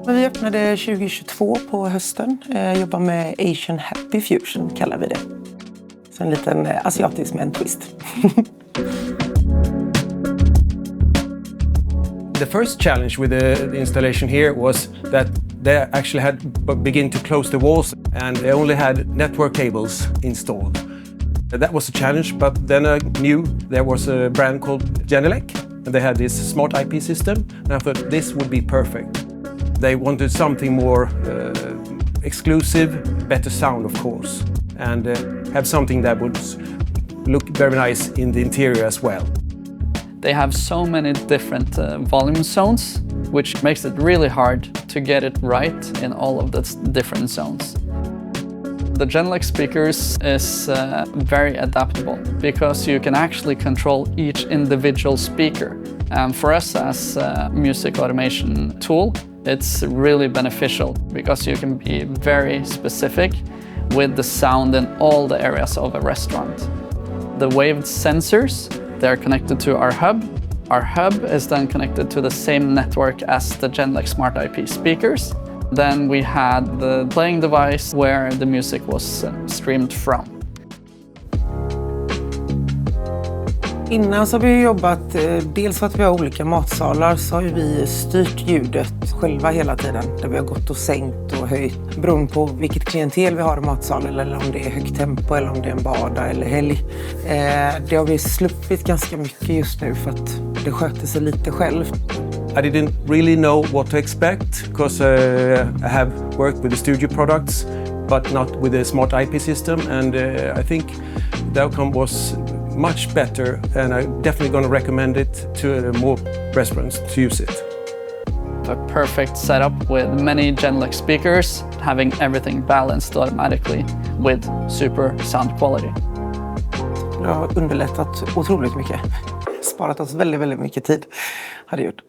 Vi öppnade 2022 på hösten. Jobbar med Asian Happy Fusion kallar vi det. Så en liten asiatisk med en twist. The first challenge with the installation here was that they actually had begin to close the walls and they only had network cables installed. That was a challenge, but then I knew there was a brand called Genelec and they had this smart IP system and I thought this would be perfect. They wanted something more exclusive, better sound of course, and have something that would look very nice in the interior as well. They have so many different volume zones, which makes it really hard to get it right in all of the different zones. The Genelec speakers is very adaptable because you can actually control each individual speaker. And for us as a music automation tool, it's really beneficial because you can be very specific with the sound in all the areas of a restaurant. The waved sensors, they're connected to our hub. Our hub is then connected to the same network as the Genelec Smart IP speakers. Then we had the playing device where the music was streamed from. Innan så har vi jobbat, dels för att vi har olika matsalar så har vi styrt ljudet själva hela tiden. Där vi har gått och sänkt och höjt beroende på vilket klientel vi har i matsalen eller om det är högt tempo eller om det är en vardag eller helg. Det har vi sluppit ganska mycket just nu för att det sköter sig lite själv. I didn't really know what to expect because I have worked with the studio products but not with the smart IP system and I think the outcome was much better and I'm definitely going to recommend it to more restaurants to use it. A perfect setup with many Genelec speakers, having everything balanced automatically with super sound quality. Det har underlättat otroligt mycket. Sparat oss väldigt, väldigt mycket tid har det gjort.